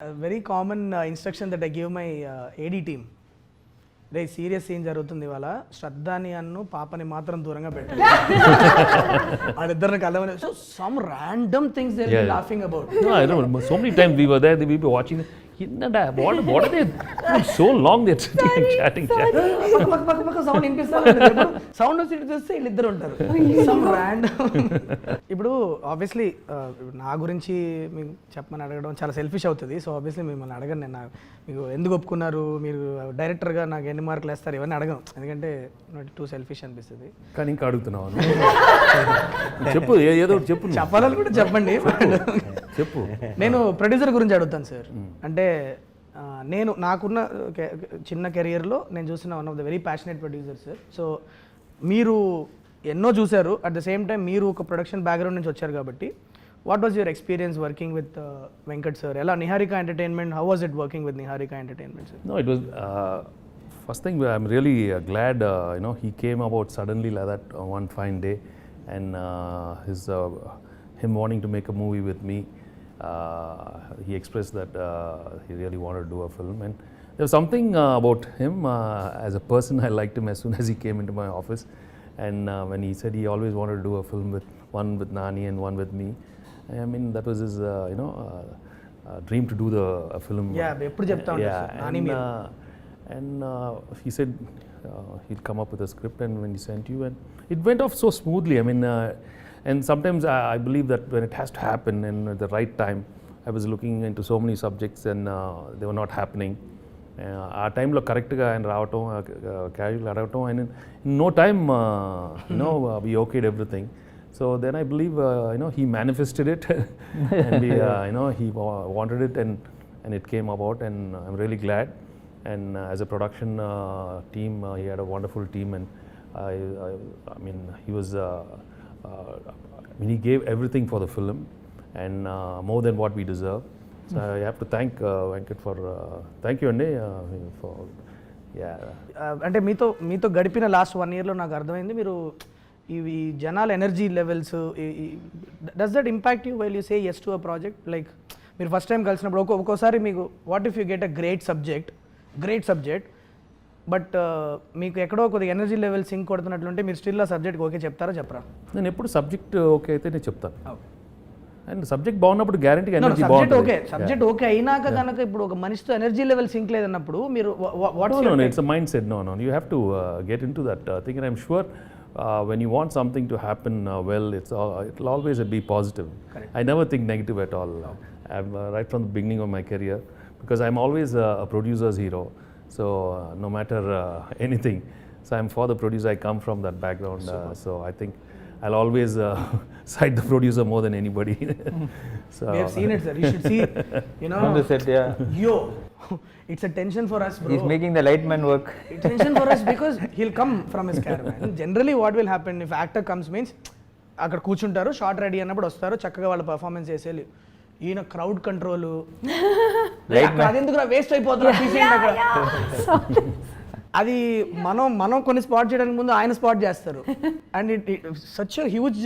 A very common instruction that I give my AD team. రే serious scene జరుగుతుంది ఇవాళ శ్రద్ధాని అన్ను పాపని మాత్రం దూరంగా పెట్టాలి వాళ్ళిద్దరిని కలవని so some random things they are laughing about No, I don't know. So many times we were there, we were watching. What are they? So long they're sitting and chatting. పక్క sound వినిపిస్తా sound వచ్చి చూస్తే వీళ్ళిద్దరు ఉంటారు some random. ఇప్పుడు obviously నా గురించి మీకు చెప్పమని అడగడం చాలా సెల్ఫిష్ అవుతుంది. సో ఆబ్వియస్లీ మిమ్మల్ని అడగను నేను. మీకు ఎందుకు ఒప్పుకున్నారు, మీరు డైరెక్టర్గా నాకు ఎన్ని మార్కులు వేస్తారు ఇవన్నీ అడగం, ఎందుకంటే టూ సెల్ఫిష్ అనిపిస్తుంది. కానీ ఇంకా అడుగుతున్నావు చెప్పు, ఏదో చెప్పు, చెప్పాలని కూడా చెప్పండి. చెప్పు. నేను ప్రొడ్యూసర్ గురించి అడుగుతాను సార్. అంటే నేను నాకున్న చిన్న కెరియర్లో నేను చూసిన one of the very passionate producer sir. So మీరు ఎన్నో చూశారు, అట్ ద సేమ్ టైం మీరు ఒక ప్రొడక్షన్ బ్యాక్గ్రౌండ్ నుంచి వచ్చారు కాబట్టి what was your experience working with Venkat sir? ఎలా Niharika entertainment, how was it working with Niharika entertainment sir? No, it was first thing I'm really glad he came about suddenly like that one fine day, and him wanting to make a movie with me. He expressed that he really wanted to do a film, and there was something about him as a person. I liked him as soon as he came into my office, and when he said he always wanted to do a film with one with Nani and one with me, I mean that was his dream to do a film. Yeah, eppudu chepta untaru Nani meer. And he said he'll come up with a script, and when he sent you, and it went off so smoothly. I mean, and sometimes I believe that when it has to happen in the right time, I was looking into so many subjects and they were not happening. ఆ టైంలో కరెక్ట్గా ఆయన రావటం, casual అడగటం, and in no time we okayed everything. So then I believe he manifested it and he wanted it, and it came about, and I'm really glad. And as a production team, he had a wonderful team, and I mean he was he gave everything for the film, and more than what we deserve. So I have to thank Venkat for thank you Andi for అంటే మీతో గడిపిన last 1 yearలో నాకు అర్థమైంది మీరు ఇవి జనాల energy levels, does that impact you while you say yes to a project? Like మీరు first time కలిసినప్పుడు ఒక్కోసారి మీకు what if you get a great subject but మీకు ఎక్కడో కొద్దిగా ఎనర్జీ లెవెల్ సింక్ కొడుతున్నట్లుంటే మీరు స్టిల్ ఆ సబ్జెక్ట్ ఓకే చెప్తారా చెప్పరా? నేను ఎప్పుడు సబ్జెక్ట్ ఓకే అయితే నేను చెప్తాను, అండ్ సబ్జెక్ట్ బాగున్నప్పుడు గ్యారంటీ ఎనర్జీ సబ్జెక్ట్ ఓకే అయినాక కనుక ఇప్పుడు ఒక మనిషితో ఎనర్జీ లెవెల్ సింక్ లేదన్నప్పుడు మీరు it's a mindset. No you have to get into that thing, and I'm sure when you want something to happen well, it'll always be positive. Correct. I never think negative at all. I'm right from the beginning of my career, because I'm always a producer's hero. So no matter anything, so I'm for the producer. I come from that background, so I think I'll always cite the producer more than anybody. So we have seen it, sir. You should see, on the set, yo, it's a tension for us, bro. He's making the light man work. It's tension for us because he'll come from his caravan. Generally what will happen if actor comes means అక్కడ కూర్చుంటారు, short ready అన్నప్పుడు వస్తారు, చక్కగా వాళ్ళ performance చేసేయాలి. ఈయన crowd control అదెందుకు waste అయిపోతుంది అక్కడ. అది మనం కొన్ని స్పాట్ చేయడానికి ముందు ఆయన స్పాట్ చేస్తారు. And it such a huge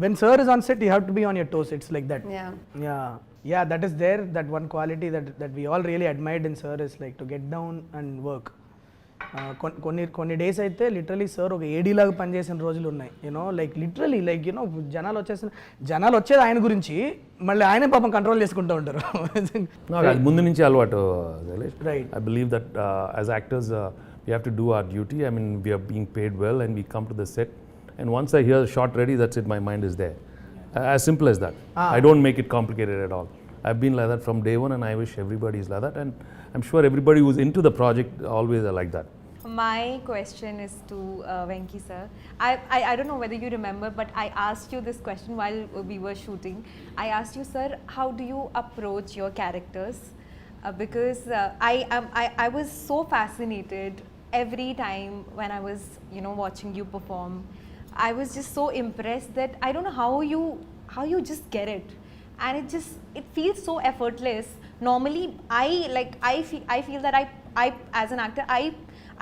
when sir is on set you have to be on your toes. It's like that. Yeah, that is there, that one quality that we all really admired in sir is like to get down and work. కొన్ని days అయితే literally sir ఒక ఏడీ లాగా పనిచేసిన రోజులు ఉన్నాయి. Like literally like జనాలు వచ్చేది ఆయన గురించి, మళ్ళీ ఆయనే పాపం కంట్రోల్ చేసుకుంటూ ఉంటారు. ముందు నుంచి అలవాటు. Right. I believe that as actors we have to do our duty. I mean we are being paid well, and we come to the set, and once I hear shot ready, that's it, my mind is there. As simple as that. I don't make it complicated at all. I've been like that from day one, and I wish everybody is like that, and I'm sure everybody who's into the project always are like that. My question is to Venki sir. I don't know whether you remember, but I asked you this question while we were shooting. I asked you, sir, how do you approach your characters? Because I was so fascinated every time when I was watching you perform. I was just so impressed that I don't know how you just get it, and it feels so effortless. Normally I feel that I as an actor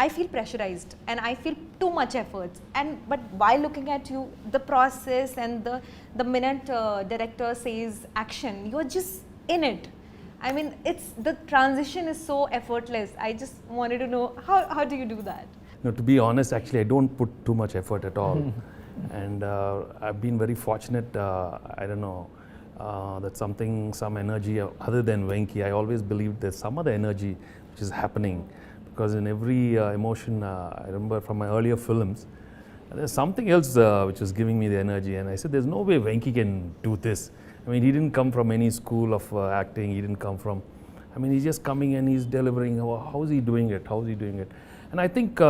I feel pressurized and I feel too much efforts, but while looking at you, the process and the minute director says action, you are just in it. I mean, the transition is so effortless. I just wanted to know how do you do that? No, to be honest, actually, I don't put too much effort at all. And I've been very fortunate, I don't know, that some energy other than Venki, I always believed there's some other energy which is happening. Because in every emotion, I remember from my earlier films, there's something else which was giving me the energy. And I said, there's no way Venki can do this. I mean, he didn't come from any school of acting. He didn't come from, I mean, he's just coming and he's delivering. How is he doing it? How is he doing it? And I think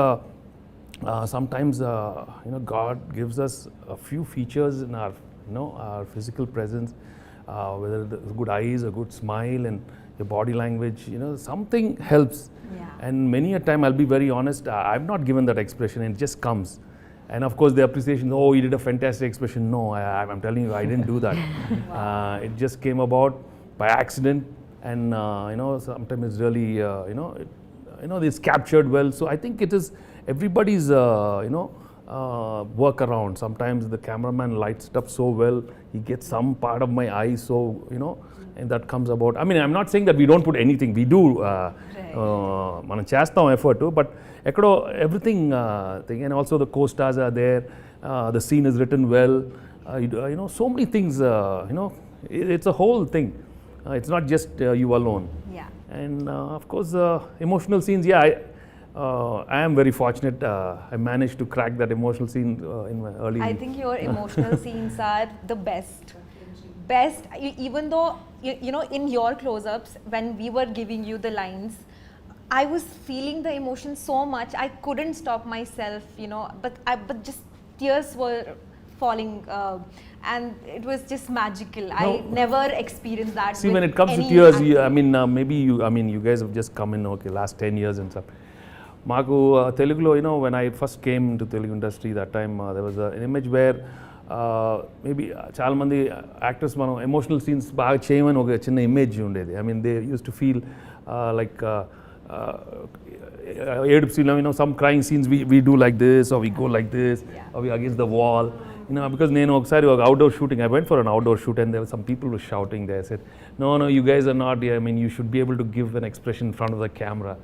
sometimes, God gives us a few features in our, our physical presence, whether it's good eyes, a good smile, and your body language, something helps. Yeah. And many a time, I'll be very honest, I've not given that expression, and it just comes. And of course, the appreciation, oh, you did a fantastic expression. No, I'm telling you, I didn't do that. Wow. It just came about by accident, and sometimes it's really, it's captured well. So I think it is everybody's, work around. Sometimes the cameraman lights it up so well, he gets some part of my eye, so and that comes about. I mean, I'm not saying that we don't put anything. We do. Manam chestam effort too, but everything thing, and also the co-stars are there. The scene is written well. So many things. It's a whole thing. It's not just you alone. Yeah. And of course, emotional scenes. Yeah, I am very fortunate. I managed to crack that emotional scene in my early. I think your emotional scenes are the best. Even though in your close-ups, when we were giving you the lines, I was feeling the emotion so much I couldn't stop myself, but just tears were falling, and it was just magical. No. I never experienced that. See, when it comes to tears, maybe you guys have just come in, last 10 years and stuff. Maku Telugulo, when I first came to Telugu industry, that time there was an image where maybe చాలా మంది actors మనం emotional scenes బాగా చేయమని ఒక చిన్న image ఉండేది. I mean they use to feel like ఏడుపు సీన్లో some crying scenes we do like this, or we go like this, or we against the wall. Because నేను ఒకసారి ఒక outdoor shooting, I went for an outdoor shoot, and there were some people who were shouting there. I said, no, you guys are not, I mean, you should be able to give an expression in front of the camera.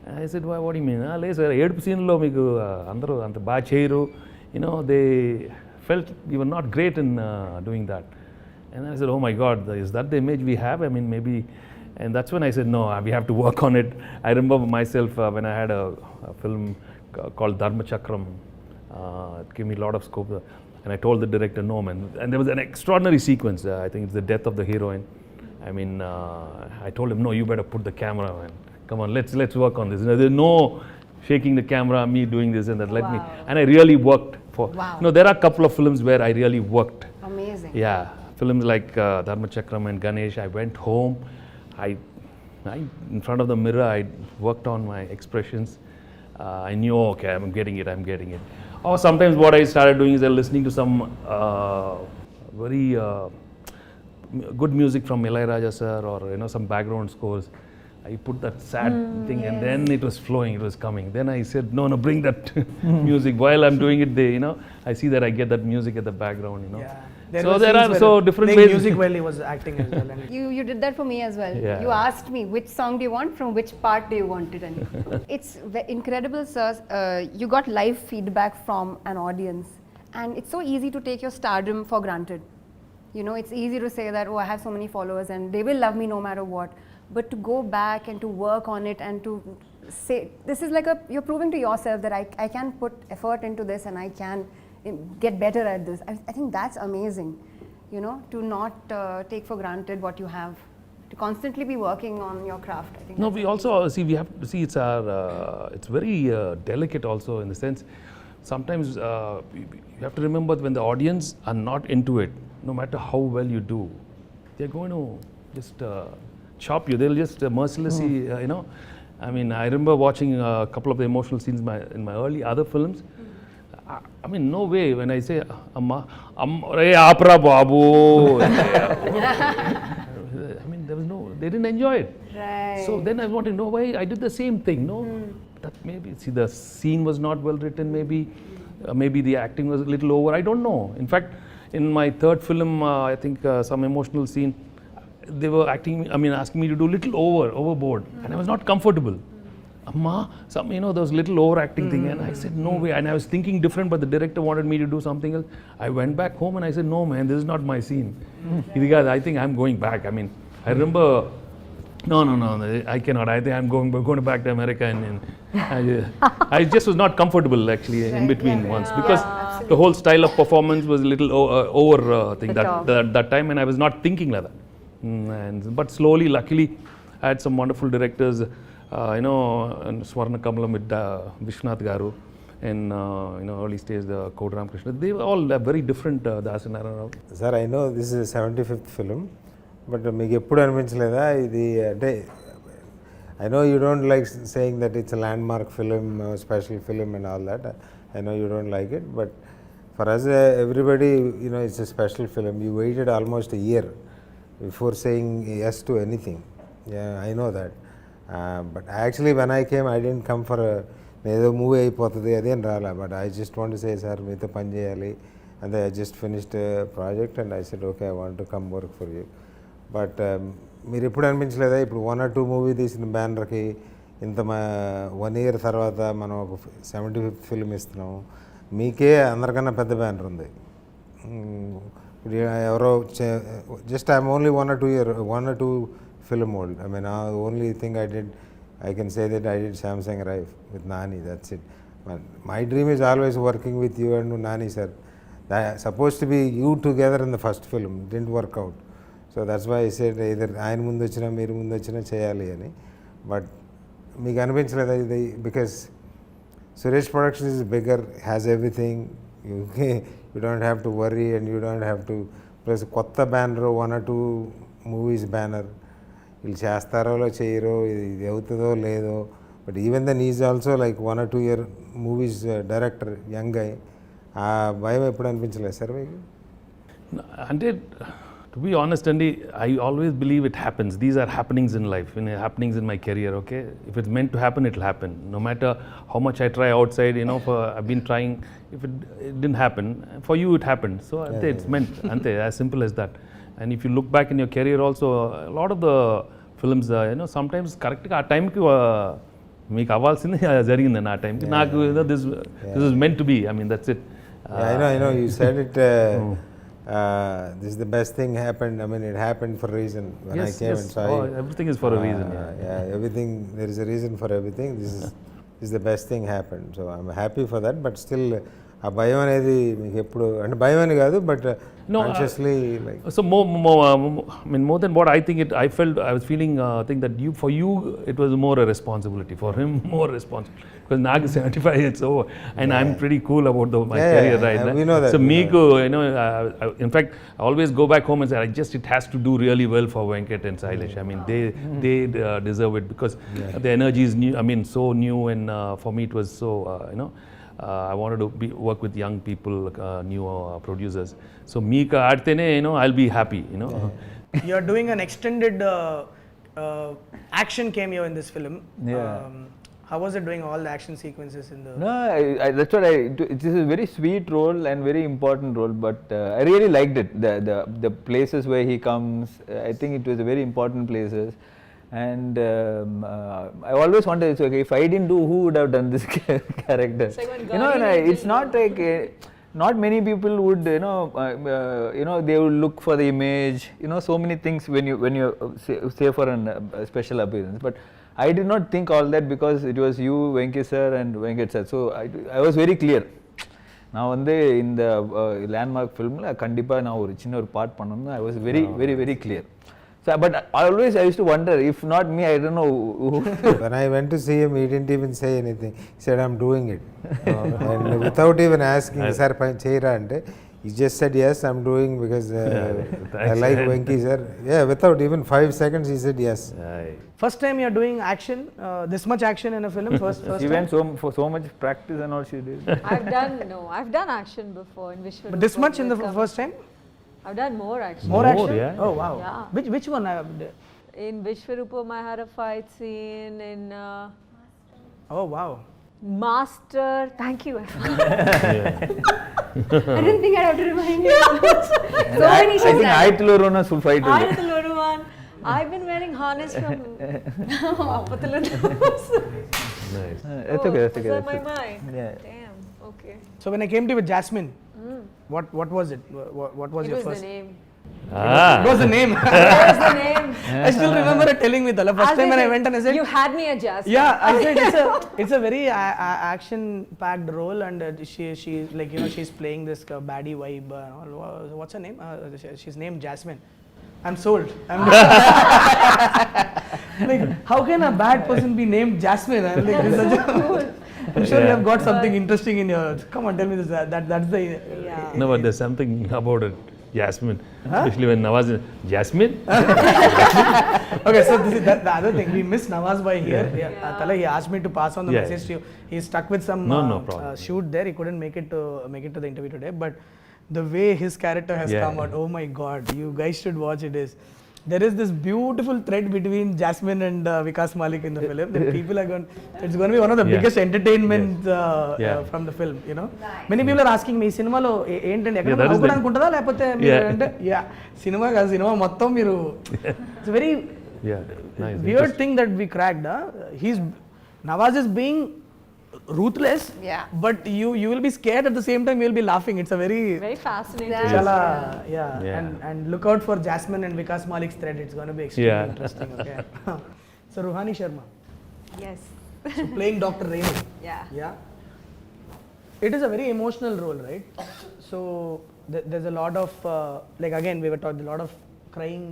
And I said, what do you mean? లేదు sir, ఏడుపు సీన్లో మీకు అందరూ అంత బాగా చేయరు. They felt we were not great in doing that. And I said, oh my God, is that the image we have? I mean, maybe. And that's when I said, no, we have to work on it. I remember myself when I had a film called Dharma Chakram. It gave me a lot of scope. And I told the director, no, man. And there was an extraordinary sequence. I think it's the death of the heroine. I mean, I told him, no, you better put the camera, man. Come on, let's work on this. There's no shaking the camera, me doing this and that. Let me. And I really worked for. Wow. There are a couple of films where I really worked. Amazing. Yeah, films like Dharma Chakram and Ganesh. I went home. I in front of the mirror, I worked on my expressions. I knew, okay, I'm getting it. Or sometimes what I started doing is listening to some very good music from Ilayaraja sir, or some background scores. I put that sad thing, and then it was flowing, it was coming. Then I said, no, bring that music. While I'm doing it, I see that I get that music at the background, Yeah. So there are so different playing ways. music while he was acting as well. And You did that for me as well. Yeah. You asked me which song do you want, from which part do you want it, and it's incredible, sir. You got live feedback from an audience, and it's so easy to take your stardom for granted. It's easy to say that, oh, I have so many followers and they will love me no matter what. But to go back and to work on it and to say, this is like you're proving to yourself that I can put effort into this and I can get better at this. I think that's amazing, to not take for granted what you have, to constantly be working on your craft. I think. No, we also see, we have to see it's very delicate also, in the sense, sometimes you have to remember when the audience are not into it, no matter how well you do, they're going to just chop you. They'll just mercilessly, I mean, I remember watching a couple of the emotional scenes in my early other films. I mean, no way when I say, Re Apra Babu. I mean, they didn't enjoy it. Right. So then I want to know why I did the same thing, no? That maybe, see, the scene was not well written, maybe the acting was a little over, I don't know. In fact, in my third film, I think some emotional scene, they were asking me to do little overboard, and I was not comfortable. Amma, there was little overacting thing, and I said no way. And I was thinking different, but the director wanted me to do something else. I went back home and I said, no man, this is not my scene. I think I'm going back. I remember, no, I cannot. I think I'm going back to America, and I just was not comfortable actually in between once, because the whole style of performance was a little over thing that time, and I was not thinking like that. But slowly, luckily, I had some wonderful directors. And Swarna Kamalam with Vishnath Garu, and early stage the Kodram Krishna. They were all very different. Das and Narana. Sir, I know this is a 75th film, but మీకు ఎప్పుడు అనిపించలేదా ఇది అంటే I know you don't like saying that it's a landmark film, special film and all that. I know you don't like it, but for us, everybody, it's a special film. You waited almost a year before saying yes to anything. Yeah, I know that. But actually when I came, I didn't come for ఏదో movie అయిపోతుంది అదేం రాలా, but I just want to say sir మీతో పని చేయాలి, and I just finished a project and I said okay, I want to come work for you. But మీరు ఎప్పుడు అనిపించలేదా ఇప్పుడు 1 or 2 మూవీ తీసిన బ్యానర్కి ఇంత 1 year తర్వాత మనం ఒక 75th ఫిల్మ్ ఇస్తున్నాము, మీకే అందరికన్నా పెద్ద బ్యానర్ ఉంది. ఇప్పుడు ఎవరో just I'm only 1 or 2 film old. The only thing I can say that I did Samsung Rife with Nani, that's it. My dream is always working with you and Nani sir. Supposed to be you together in the first film, didn't work out. So that's why I said either ఆయన ముందు వచ్చినా మీరు ముందు వచ్చినా చేయాలి అని. But మీకు అనిపించలేదా ఇది, because Suresh production is bigger, has everything, you don't have to worry and you don't have to, plus కొత్త బ్యానర్ 1 or 2 మూవీస్ బ్యానర్, వీళ్ళు చేస్తారో చేయరో, ఇది అవుతుందో లేదో, but even then is also like 1 or 2 year movies director, young అయ్యి, ఆ భయం ఎప్పుడు అనిపించలేదు సార్ మీకు? అంటే to be honest, Andy, I always believe it happens. These are happenings in life, happenings in my career, okay? If it's meant to happen, it'll happen. No matter how much I try outside, I've been trying, if it didn't happen, for you it happened. So it's meant, as simple as that. And if you look back in your career also, a lot of the films, sometimes correct ఆ టైంకి మీకు అవ్వాల్సింది జరిగింది ఆ టైంకి, నాకు this is meant to be. That's it. I know you said it. This is the best thing happened. It happened for a reason. When I came and saw it, everything is for a reason. Everything, there is a reason for everything. This is the best thing happened. So I'm happy for that. But still, ఆ భయం అనేది మీకు ఎప్పుడు, అంటే భయం అని కాదు, but consciously like, so more than what I think I was feeling, think that for you it was more a responsibility, for him more responsibility, because నాకు 75 years over and I'm pretty cool about my career, right? We know that. So meeku, in fact I always go back home and say it has to do really well for Venkat and Sailesh. They deserve it, because the energy is new, so new, and for me it was so I wanted to work with young people, new producers. So meeka aadtene, I'll be happy, You are doing an extended action cameo in this film. How was it doing all the action sequences in the... No, that's what it is a very sweet role and very important role, but I really liked it. The places where he comes, I think it was a very important places. And I always wondered, okay, if I didn't do, who would have done this character? It's not like not many people would, they would look for the image, so many things when you say for a special appearance. But I did not think all that, because it was you, Venki sir, and Venkat sir. So I was very clear. Now in the landmark film, kandipa na oru chinna oru part pannum, I was very clear. So, but I used to wonder, if not me, I don't know who. When I went to see him, he didn't even say anything. He said, I'm doing it. And without even asking, sir, cheyra ante, he just said, yes, I'm doing, because I like Venki sir. Yeah, without even 5 seconds, he said yes. First time you're doing action, this much action in a film, first She time? went for so much practice and all she did. I've done action before in Vishwa. But this much in the first time? I've done more action. More action? yeah. Oh wow. Yeah. Which one? In Vishwarupam I had a fight scene, in Oh wow. Master, thank you. I didn't think I'd have to remind you. So many I think Ayatulorona full fight. Ayatuluru one. I've been wearing harness from Appatala. Nice. That's okay. That's okay. Is that my that's okay. mind? Yeah. Damn. Okay. So when I came to you with Jasmine, what was it? What was It your was first? the name. What was the name? What was the name? I still remember her telling me the first time when I went and I said, You had me at Jasmine. yeah, I said it's a very action-packed role, and she like she's playing this baddie vibe. What's her name? She's named Jasmine. I'm sold. Like, how can a bad person be named Jasmine? I'm like, this is such I'm sure you have got something interesting in your. Come on, tell me this. That's the. Yeah. No, but there's something about it. Jasmine, especially when Nawaz is Jasmine. Okay, so this is the other thing. We miss Nawaz Bhai here. Yeah. Tala, he asked me to pass on the Yeah. message to you. He's stuck with some No problem. shoot there. He couldn't make it to the interview today. But the way his character has Yeah. come out, oh my God, you guys should watch it. There is this beautiful thread between Jasmine and Vikas Malik in the film. That people are going. It's going to be one of the Yeah. biggest entertainment Yeah. from the film. Many people are asking me, cinema lo ఏంటండి ఎక్కడ that is the- నవ్వుకోవడానికి ఉంటుందా లేకపోతే మీరు Yeah. అంటే cinema కాదు cinema మొత్తం మీరు it's very Yeah, nice. weird thing that we cracked. Nawaz is being ruthless, Yeah. but you will be scared at the same time. You will be laughing. It's a very Very fascinating. Yeah. chala, Yeah. and look out for Jasmine and Vikas Malik's thread. It's going to be extremely Yeah. interesting. Okay. So Ruhani Sharma, Yes. so playing Dr. Raymond. Yeah. It is a very emotional role, right? So there's a lot of like again we were talking a lot of crying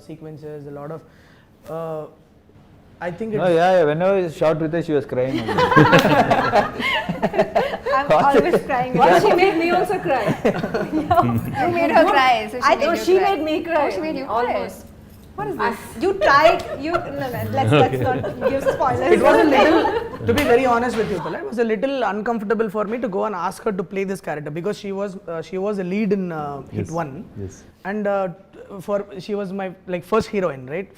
sequences, a lot of I think it's No, yeah. Whenever I shot with her, she was crying. I'm always crying. Why she made me also cry? You made her cry. So I made know you she cry. made me cry. Oh, she made you cry. Almost. What is this? You tried. Let's not give spoilers. It was a little, to be very honest with you, Pala, it was a little uncomfortable for me to go and ask her to play this character because she was a lead in Hit Yes. 1, Yes. and she was my first heroine, right?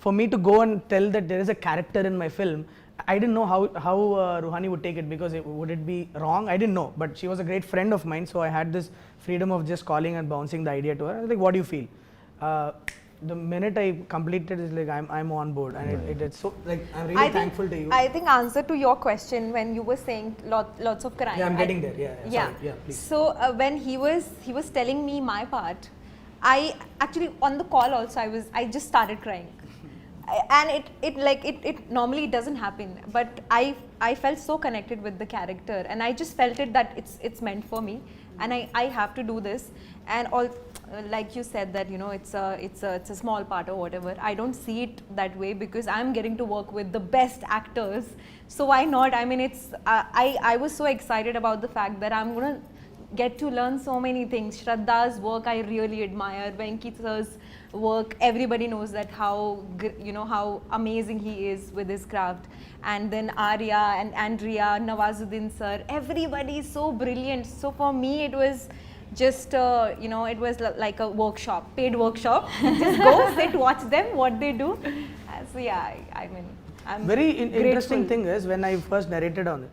For me to go and tell that there is a character in my film, I didn't know how Ruhani would take it because would it be wrong? I didn't know, but she was a great friend of mine, so I had this freedom of just calling and bouncing the idea to her. I was like, "What do you feel?" The minute I completed, it's like I'm on board, and it's so like I'm really thankful to you. I think answer to your question when you were saying lots of crying. Yeah, I'm getting there. Yeah. Sorry. Yeah, please. So when he was telling me my part, I actually on the call also I just started crying. And it normally doesn't happen, but I felt so connected with the character, and I just felt it that it's meant for me, and I have to do this. And all like you said that it's a small part or whatever. I don't see it that way because I'm getting to work with the best actors, so why not? I mean, I was so excited about the fact that I'm gonna get to learn so many things. Shraddha's work I really admire. Venki sir's work, everybody knows that how amazing he is with his craft. And then Arya and Andrea, Nawazuddin sir, everybody is so brilliant. So for me it was just it was like a workshop, paid workshop. Just go sit, watch them, what they do. So yeah, I mean, I'm very interesting grateful. thing is when I first narrated on it,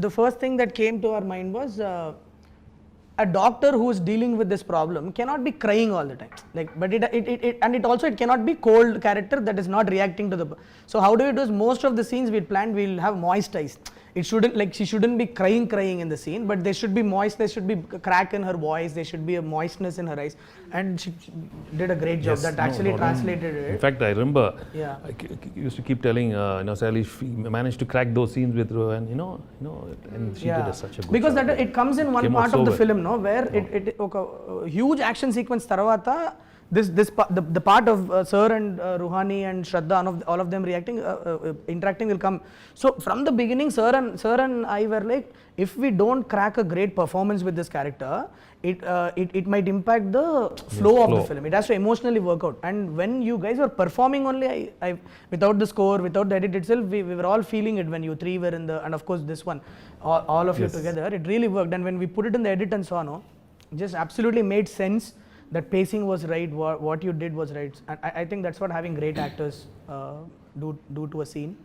the first thing that came to our mind was a doctor who is dealing with this problem cannot be crying all the time. But it also cannot be cold character that is not reacting to the. So how do we do is most of the scenes we planned we'll have moist eyes. It shouldn't she shouldn't be crying in the scene, but there should be moist. There should be a crack in her voice. There should be a moistness in her eyes, and she did a great job. Yes, That no, actually no, translated In it. fact, I remember Yeah. I used to keep telling Sally, she managed to crack those scenes with her, and and she did such a good because job. that it comes in one Came out part so of the well. film, no, where it huge action sequence tarvata the part of Sir and Ruhani and Shraddha, all of them reacting, interacting will come. So from the beginning, Sir and I were like, if we don't crack a great performance with this character, it might impact the flow of the film. It has to emotionally work out. And when you guys were performing only, I without the score, without the edit itself, we were all feeling it when you three were in the, and of course this one, all of you together, it really worked. And when we put it in the edit and so on, just absolutely made sense. That pacing was right, what you did was right. And I think that's what having great actors do to a scene.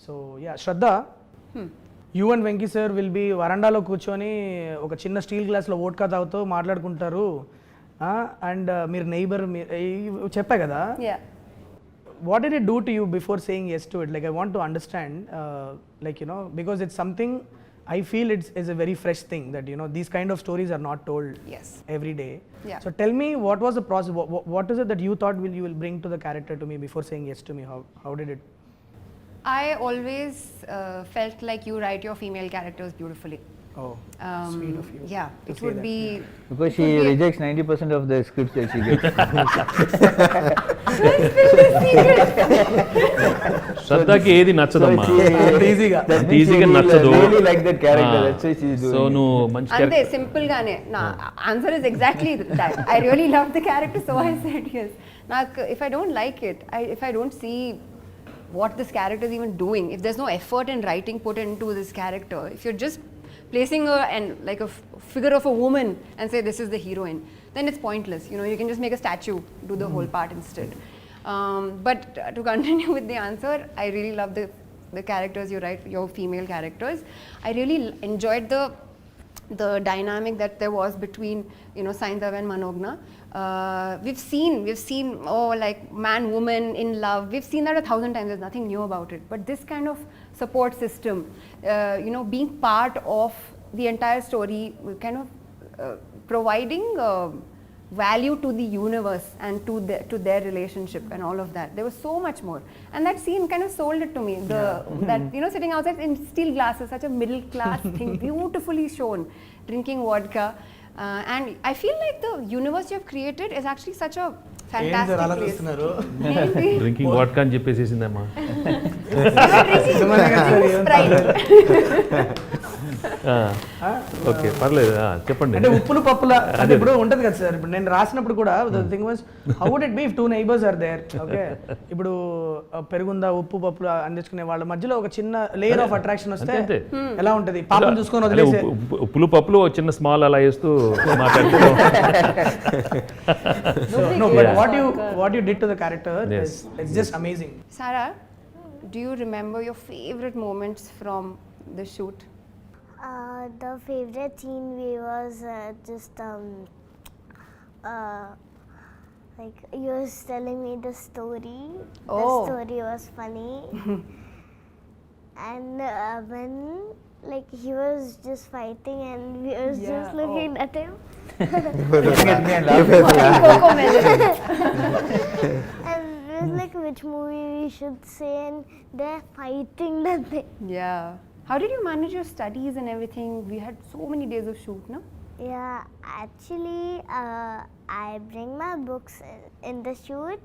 So yeah, Shraddha, you and Venki sir will be varandalo కూర్చొని ఒక చిన్న steel glass లో vodka తాగుతూ మాట్లాడుకుంటారు and మీరు neighbour చెప్పా కదా, Yeah. what did it do to you before saying yes to it? Like, I want to understand, like, you know, because it's something I feel it's a very fresh thing that, you know, these kind of stories are not told Yes. every day. Yeah. So tell me, what was the process? What is it that you thought you will bring to the character to me before saying yes to me? How did it? I always felt like you write your female characters beautifully. Oh, sweet of you. Yeah, to it say would that. be. Because she rejects 90% of the scripts that she gets. శ్రద్ధకి ఏది నచ్చదమ్మా, ఈజీగా అంత ఈజీగా నచ్చదు. Really like that character. That's why she's doing. So నువ్వు మంచి Ante simple gaane. Nah, answer is exactly that. I really love the character, so I said yes. If I don't like it, if I don't see what this character is even doing, if there's no effort in writing put into this character, if you're just placing her and like a figure of a woman and say this is the heroine, then it's pointless. You know, you can just make a statue, do the whole part instead. But to continue with the answer, I really love the characters you write, your female characters. I really enjoyed the dynamic that there was between, you know, Saindhav and Manogna. We've seen like man woman in love, we've seen that 1,000 times. There's nothing new about it, but this kind of support system, you know, being part of the entire story, kind of providing value to the universe and to their relationship and all of that. There was so much more, and that scene kind of sold it to me. That, you know, sitting outside in steel glasses, such a middle class thing, beautifully shown, drinking vodka. And I feel like the universe you have created is actually such a fantastic place. Drinking vodka అని చెప్పేసేసిందమ్మా. Okay పర్లేదు, చెప్పండి. అంటే ఉప్పులు పప్పుల అంటే ఇప్పుడు ఉంటది కదా సార్, ఇప్పుడు నేను రాసినప్పుడు కూడా the thing was how would it be if 2 neighbours are there. Okay, ఇప్పుడు పెరుగుందా ఉప్పు పప్పులు అందించుకునే వాళ్ళ మధ్యలో ఒక చిన్న లేయర్ ఆఫ్ అట్రాక్షన్ వస్తే ఎలా ఉంటది? పాపం చూసుకొని వదిలేసే ఉప్పులు పప్పులు చిన్న స్మాల్ అలా వేస్తూ మాట్లాడుతూ. No, but what you did to the character, it's just amazing. Sarah, do you remember your favorite moments from the shoot? The favorite scene was just like you was telling me the story. The Oh. story was funny, and when like he was just fighting and we was just looking at him. Looking at me and laughing. And it was like which movie we should say, and they're fighting that thing. Yeah. How did you manage your studies and everything? We had so many days of shoot, no? Yeah, actually, I bring my books in the shoot,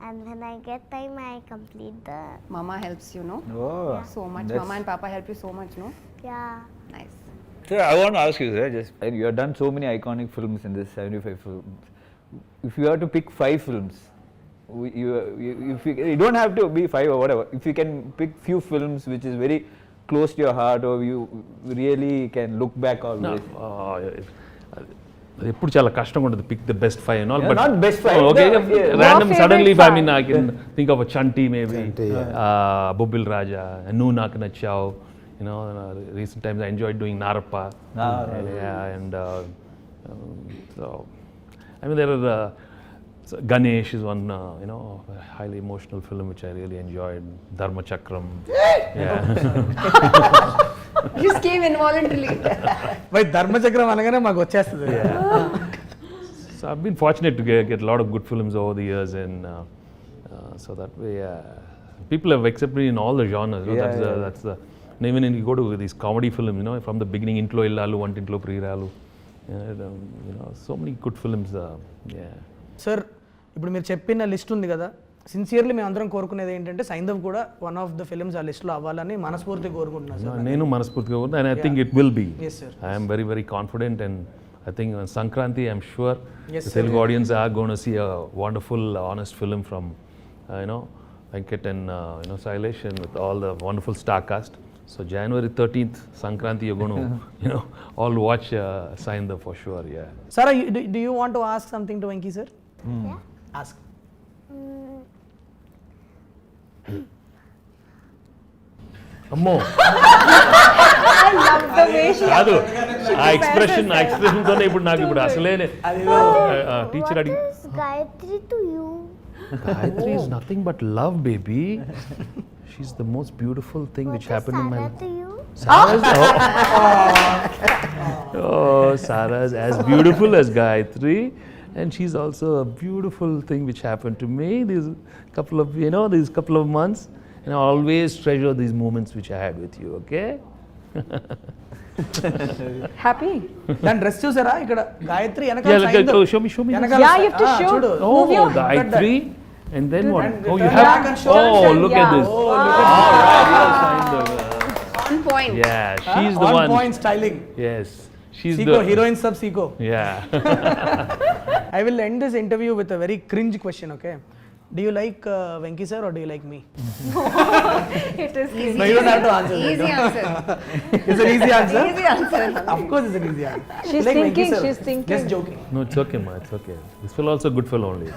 and when I get time, I complete the. Mama helps you, no? Oh, So much. that's- Mama and Papa help you so much, no? Yeah. Nice. Sir, I want to ask you, sir, you have done so many iconic films in this 75 films. If you have to pick 5 films, you don't have to be 5 or whatever. If you can pick few films which is very close to your heart, or you really can look back always. ఎప్పుడు చాలా కష్టంగా ఉంటుంది pick the best 5 and all, Yeah, but not best 5, okay, yeah. random Your suddenly favorite I mean I can think of a Chanti maybe, Chanti, Bobbil Raja, Nuhu Naaku Nachao, you know, recent times I enjoyed doing Narappa. Yeah, and so I mean there are so Ganesh is one you know, highly emotional film which I really enjoyed. Dharma Chakram. Yeah. Just came involuntarily. By ధర్మచక్రం అనగానే మాకు వచ్చేస్తుంది. So I've been fortunate to get a lot of good films over the years, and so that way people have accepted me in all the genres. You know, that's the and even when you go to these comedy films, you know, from the beginning, Intlo Illalu, Vantinట్లో Priyaralu, you know, so many good films. Yeah. Sir, ఇప్పుడు మీరు చెప్పిన list ఉంది కదా, sincerely మేము అందరం కోరుకునేది ఏంటంటే సైంధవ్ కూడా వన్ ఆఫ్ ద ఫిల్మ్స్ ఆ లిస్ట్లో అవ్వాలని మనస్ఫూర్తిగా కోరుకుంటున్నాను సార్. నేను మనస్ఫూర్తిగా and I think it will be. Yes, sir. I am very, very confident, and I think on Sankranti, I'm sure Yes, the sir. Telugu audience are going to see a wonderful, honest film from, you know, Venkat and you know, Sailesh, and with all the wonderful star cast. So January 13th, Sankranti, you're going to, you know, all watch Saindhav for sure. Yeah. Sara, do you want to ask something to Venki sir? Yeah. Ask. అమ్మో I love the way she కాదు ఆ expression తోనే ఇప్పుడు నాకు ఇప్పుడు అసలే teacher అడిగి What is Gayatri to you? Gayatri is nothing but love, baby. She's the most beautiful thing What which is happened in my Sarah life. to you? Sarah's, Sarah's as beautiful as Gayatri, and she's also a beautiful thing which happened to me. These couple of months, and I always treasure these moments which I had with you. Okay. Happy? దాని dress చూసారా ఇక్కడ గాయత్రి వెనకాల Yeah, సాయింధవ్. show me. వెనకాల Yeah, you have to ఆ, show. చూడు. Move your- Gayatri, and then what? And Oh, turn you back have. and show. Oh, look at Yeah. this. Oh, look at All right, you're Saindhav. On point. Yeah, she's the on one. point styling. Yes, she's Seeko, the heroine sub Seeko. Yeah. I will end this interview with a very cringe question, okay? Do you like Venki sir or do you like me? It is Easy. No, you don't have to answer. Easy answer. It's an easy answer. Easy answer. Of course, it's an easy answer. She's Like Venki thinking, sir. she's thinking. Just joking. No, it's okay, ma. It's okay. This fellow also good fellow only.